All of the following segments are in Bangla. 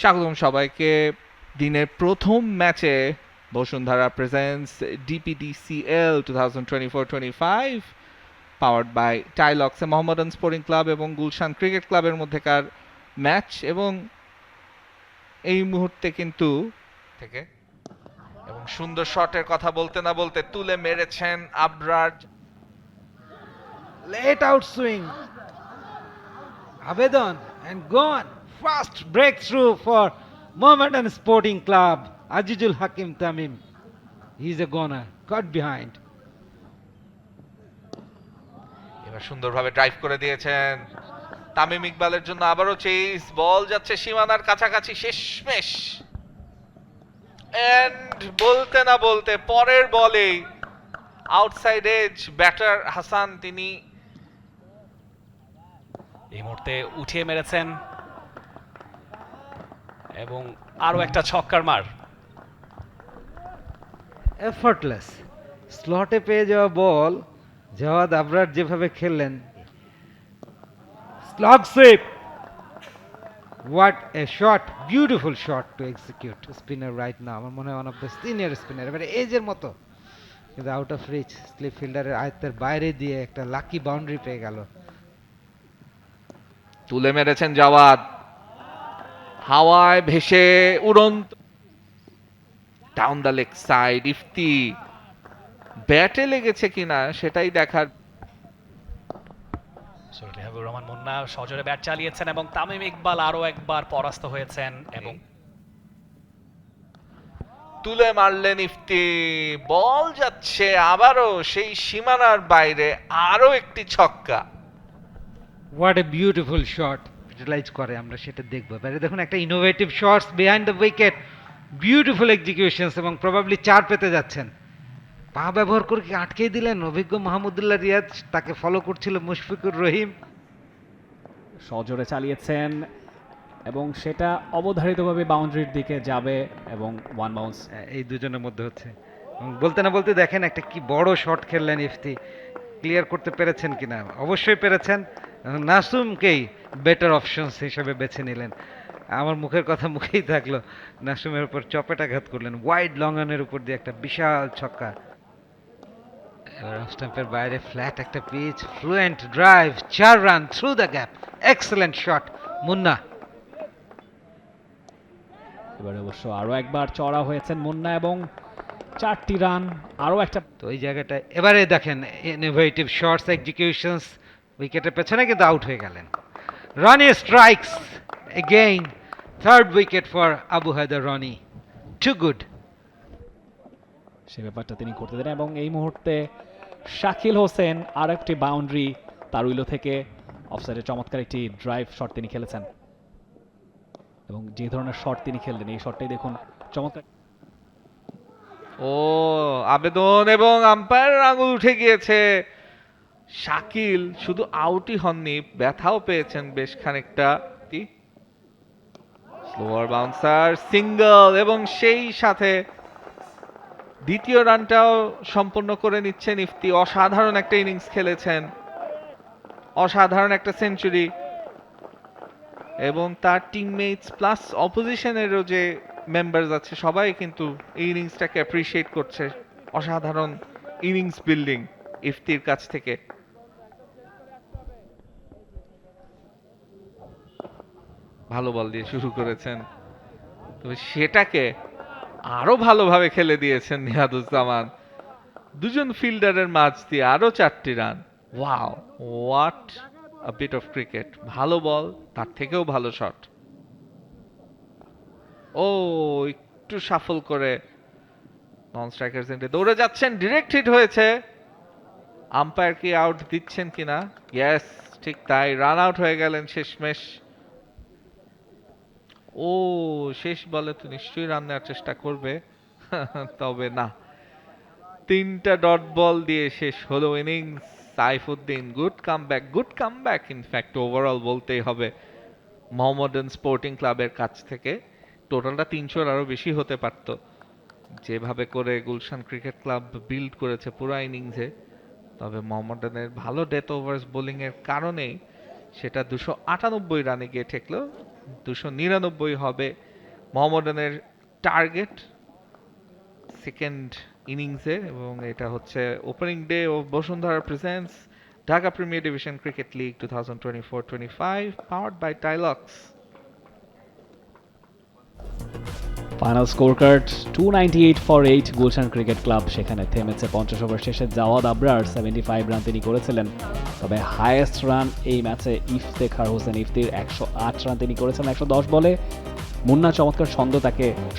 স্বাগতম সবাইকে দিনের প্রথম ম্যাচে Bashundhara presents DPDCL 2024-25 powered by টাইলক্সে মোহাম্মডান স্পোর্টিং ক্লাব এবং গুলশান ক্রিকেট ক্লাবের মধ্যেকার ম্যাচ। এবং এই মুহূর্তে কিন্তু থেকে এবং সুন্দর শটের কথা বলতে না বলতে তুলে মেরেছেন Abrar. Late out swing. Avedon and gone. Fast breakthrough for Mohammedan Sporting Club. Ajizul Hakim Tamim. He's a goner. Got behind. এবার সুন্দরভাবে ড্রাইভ করে দিয়েছেন তামিম ইকবালের জন্য। আবারও চেস, বল যাচ্ছে সীমানার কাছাকাছি, শেষমেশ এন্ড বলতে না বলতে পরের বলেই আউটসাইড এজ ব্যাটার হাসান তিনি এই মুহূর্তে উঠিয়ে মেরেছেন এবং আরো একটা ছক্কার মার। Effortless. স্লটে পেয়ে যাওয়া বল জাওয়াদ আবরার যেভাবে খেললেন, slog sweep. What a shot. Beautiful shot to execute. Spinner right now. আমার মনে হয় one of the senior spinner. এবারে এজের মতো, কিন্তু আউট অফ রিচ, স্লিপ ফিল্ডারের আয়ত্তের বাইরে দিয়ে একটা লাকি বাউন্ডারি পেয়ে গেল। তুলে মেরেছেন জাওয়াদ, হাওয়ায় ভেসে উড়ন্ত down the leg side. Ifti ব্যাটে লেগেছে কিনা সেটাই দেখার। সৈয়দ হাবিবুর রহমান মুন্না সজোরে ব্যাট চালিয়েছেন এবং তামিম ইকবাল আরো একবার পরাস্ত হয়েছেন এবং তুলে মারলেন ইফতি, বল যাচ্ছে আবারও সেই সীমানার বাইরে, আরো একটি ছক্কা। What a beautiful shot utilise করে, আমরা সেটা দেখবো। এবারে দেখুন একটা innovative shots behind the wicket, beautiful executions, এবং প্রবাবলি 4 পেতে যাচ্ছেন। পা ব্যবহার করে কি আটকেই দিলেন অভিজ্ঞ মাহমুদুল্লাহ রিয়াজ, তাকে ফলো করছিল মুশফিকুর রহিম। সজোরে চালিয়েছেন এবং সেটা অবধারিতভাবে বাউন্ডারির দিকে যাবে এবং ওয়ান বাউন্স। এই দুজনের মধ্যে হচ্ছে, এবং বলতে না বলতে দেখেন একটা কি বড় শট খেললেন ইফতি। ক্লিয়ার করতে পেরেছেন কিনা? অবশ্যই পেরেছেন। নাসুমকেই বেটার অপশনস হিসেবে বেছে নিলেন। আমার মুখের কথা মুখেই থাকলো, নাসুমের উপর চপেটাঘাত করলেন ওয়াইড লং অনের উপর দিয়ে একটা বিশাল ছক্কা। এবার অফ স্টাম্পের বাইরে ফ্ল্যাট একটা pitch, fluent drive, 4 run through the gap. Excellent shot Munna. এবারে অবশ্য আরো একবার চড়া হয়েছেন মুন্না এবং 4টি রান, আরো একটা। তো ওই জায়গাটায় এবারে দেখেন ইনোভেটিভ শটস এক্সিকিউশনস, উইকেটের পেছনে কিন্তু আউট হয়ে গেলেন। Rony strikes again, third wicket for Abu Haider Rony. Too good. সে ব্যাপারটা তিনি করতে দেন এবং এই মুহূর্তে শাকিল হোসেন আর একটি বাউন্ডারি তার উইলো থেকে অফসাইডে চমৎকার একটি ড্রাইভ শট তিনি খেলেছেন এবং যে ধরনের শট তিনি খেললেন এই শটটাই দেখুন চমৎকার। ও আবেদন এবং আম্পায়ারের আঙুল উঠে গিয়েছে। শাকিল শুধু আউটই হননি, ব্যথাও পেয়েছেন বেশ খানিকটা। স্লোয়ার বাউন্সার, সিঙ্গল, এবং সেই সাথে দ্বিতীয় রানটাও সম্পন্ন করে নিচ্ছেন ইফতি। অসাধারণ একটা ইনিংস খেলেছেন, অসাধারণ একটা সেঞ্চুরি, এবং তার টিমমেটস প্লাস অপোজিশনেরও যে মেম্বার্স আছে সবাই কিন্তু এই ইনিংসটাকে অ্যাপ্রিসিয়েট করছে। অসাধারণ ইনিংস বিল্ডিং ইফতির কাছ থেকে। ভালো বল দিয়ে শুরু করেছেন, তবে সেটাকে আরো ভালোভাবে খেলে দিয়েছেন নিহাদুজ্জামান। দুজন ফিল্ডারের মাঝ দিয়ে আরো 4টি run. Wow, what a bit of cricket. ভালো বল, তার থেকেও ভালো শট। ও একটু সাফল করে নন স্ট্রাইকার এন্ডে দৌড়ে যাচ্ছেন, ডিরেক্ট হিট হয়েছে। আম্পায়ার কি আউট দিচ্ছেন কিনা? ইয়েস, ঠিক তাই, রান আউট হয়ে গেলেন শেষমেশ। ও শেষ বলে তো নিশ্চয়ই রান নেওয়ার চেষ্টা করবে, তবে না, 3টা ডট বল দিয়ে শেষ হলো innings. Saifuddin good comeback, good comeback in fact overall বলতেই হবে মোহাম্মডান স্পোর্টিং ক্লাবের কাছ থেকে। টোটালটা 300-র আরো বেশি হতে পারত, যেভাবে করে গুলশান ক্রিকেট ক্লাব বিল্ড করেছে পুরো ইনিংসে। তবে মোহাম্মডানের ভালো ডেথ ওভার্স বোলিং এর কারণেই সেটা 298 রানে গিয়ে ঠেকলো। 299 হবে মোহামেডানের টার্গেট সেকেন্ড ইনিংসে, এবং এটা হচ্ছে opening day of Bashundhara presents Dhaka premier division cricket league 2024-25 powered by Tilex. Final score card 298 for 8 Gulshan cricket club সেখানে থেমেছে 50 ওভার শেষে। জাওয়াদ আবরার 75 রান তিনি করেছিলেন, তবে হাইয়েস্ট রান এই ম্যাচে ইফতেখার হোসেন ইফতির 108 রান তিনি করেছেন 110 বলে। মুন্না চমৎকার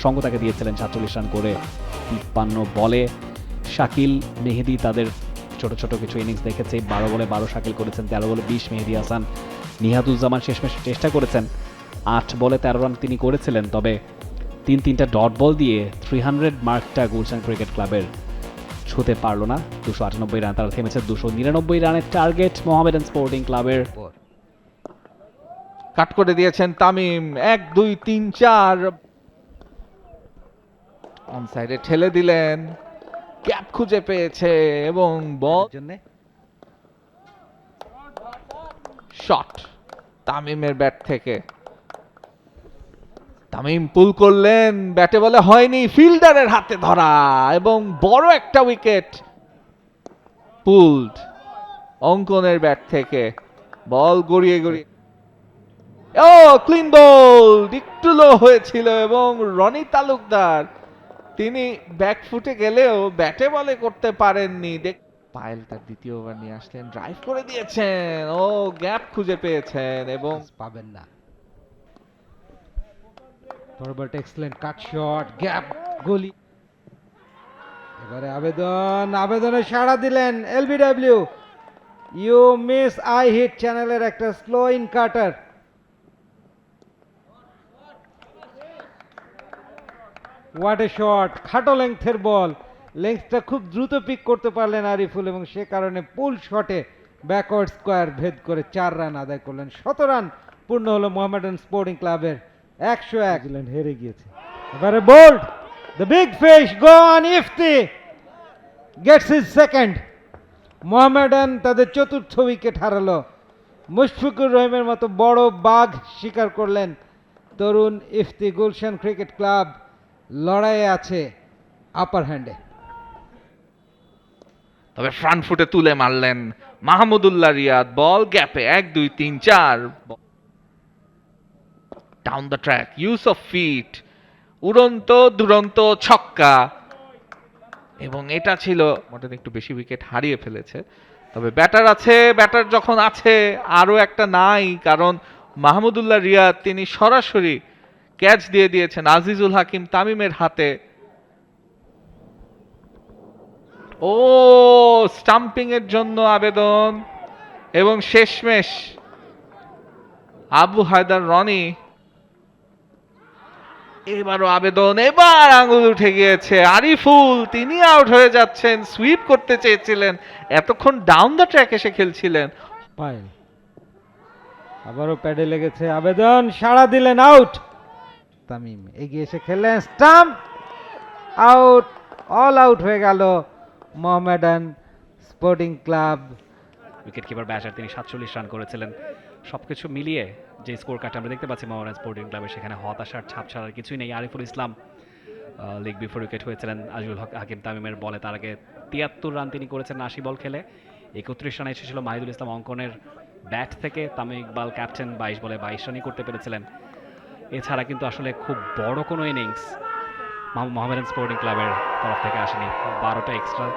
সঙ্গ তাকে দিয়েছিলেন 47 রান করে 53 বলে। শাকিল মেহেদি তাদের ছোট ছোট কিছু ইনিংস দেখেছে, 12 বলে 12 শাকিল করেছেন, 13 বলে 20 মেহেদি হাসান। নিহাদুজ্জামান শেষমেশ চেষ্টা করেছেন, 8 বলে 13 রান তিনি করেছিলেন, তবে তিনটা ডট বল দিয়ে 300 মার্কটা গুলশান ক্রিকেট ক্লাবের ছুঁতে পারলো না। 298 রান তারা থেমেছে, 299 রানের টার্গেট মোহামেডান স্পোর্টিং ক্লাবের। কাট করে দিয়েছেন তামিম, 1 2 3 4 অন সাইডে ঠেলে দিলেন, ক্যাপ খুঁজে পেয়েছে এবং বল জন্য শট তামিমের ব্যাট থেকে। তামিম পুল করলেন, ব্যাটে বলে হয়নি, ফিল্ডারের হাতে ধরা এবং বড় একটা উইকেট পুলড অঙ্কনের ব্যাট থেকে। বল গড়িয়ে ও ক্লিন বোল্ড, একটু লো হয়েছিল এবং রনি তালুকদার তিনি ব্যাকফুটে গেলেও ব্যাটে বলে করতে পারেননি। পায়েল তার দ্বিতীয় ওভার নিয়ে আসলেন, ড্রাইভ করে দিয়েছেন, ও গ্যাপ খুঁজে পেয়েছেন এবং পাবেন না। Forward excellent cut shot, gap গোলি। এবারে আবেদনে সাড়া দিলেন LBW. You miss I hit চ্যানেলের একটা slow in cutter. What a shot, খাটো লেংথের বল, লেংথটা খুব দ্রুত পিক করতে পারলেন আরিফুল এবং সে কারণে পুল শটে ব্যাকওয়ার্ড স্কোয়ার ভেদ করে 4 রান আদায় করলেন। 17 রান পূর্ণ হলো মোহামেডান স্পোর্টিং ক্লাবের, 101। নিউজিল্যান্ড হেরে গিয়েছে। এবারে bowled, the big fish go on, Ifti gets his second. Mohammedan তাদের চতুর্থ উইকেট হারালো। মুশফিকুর রহিমের মতো বড় বাঘ শিকার করলেন তরুণ ইফতি। গুলশান ক্রিকেট ক্লাব লড়াইয়ে আছে আপার হ্যান্ডে। তবে ফ্রন্ট ফুটে তুলে মারলেন মাহমুদুল্লাহ রিয়াদ, বল গ্যাপে 1 2 3 4 down the track, use of feet, উড়ন্ত দুরন্ত ছক্কা। এবং এটা ছিল মোটামুটি একটু বেশি উইকেট হারিয়ে ফেলেছে, তবে ব্যাটার আছে, ব্যাটার যখন আছে আরো একটা নাই, কারণ মাহমুদুল্লাহ রিয়াদ তিনি সরাসরি ক্যাচ দিয়ে দিয়েছেন আজিজুল হাকিম তামিমের হাতে। ও স্টাম্পিং এর জন্য আবেদন এবং শেষমেশ আবু হায়দার রনি এবারও আবেদন, এবার আঙুল উঠে গিয়েছে। আরিফুল তিনি আউট হয়ে যাচ্ছেন, সুইপ করতে চেয়েছিলেন, এতক্ষণ ডাউন দ্য ট্র্যাক এসে খেলছিলেন। পায়েল আবারও প্যাডে লেগেছে, আবেদন সাড়া দিলেন, আউট। তামিম এগিয়ে এসে খেললেন, স্টাম্প আউট, অল আউট হয়ে গেল Mohammedan sporting club. Wicket keeper batter তিনি 47 রান করেছিলেন। সবকিছু মিলিয়ে যে স্কোর কার্ড আমরা দেখতে পাচ্ছি মোহামেডান স্পোর্টিং ক্লাবের, সেখানে হতাশার ছাপ ছাড়ার কিছুই নেই। Ariful Islam league before wicket হয়েছিলেন আজিজুল হাকিম তামিমের বলে, তার আগে 73 রান তিনি করেছেন 80 বল খেলে। 31 রানে এসেছিল মাহিদুল ইসলাম অঙ্কনের ব্যাট থেকে। তামিম ইকবাল ক্যাপ্টেন 22 বলে 22 রানই করতে পেরেছিলেন। এছাড়া কিন্তু আসলে খুব বড় কোনো ইনিংস মোহামেডান স্পোর্টিং ক্লাবের তরফ থেকে আসেনি। 12টা এক্সট্রা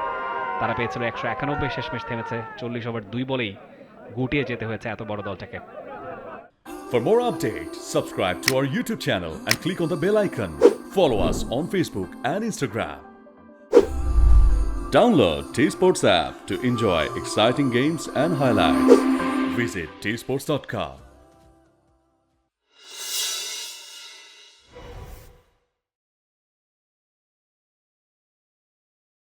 তারা পেয়েছিল, 191, শেষমেশ থেমেছে 40 ওভার 2 বলেই গুটিয়ে যেতে হয়েছে এত বড় দলটাকে। For more updates, subscribe to our YouTube channel and click on the bell icon. Follow us on Facebook and Instagram. Download T-Sports app to enjoy exciting games and highlights. Visit tsports.com.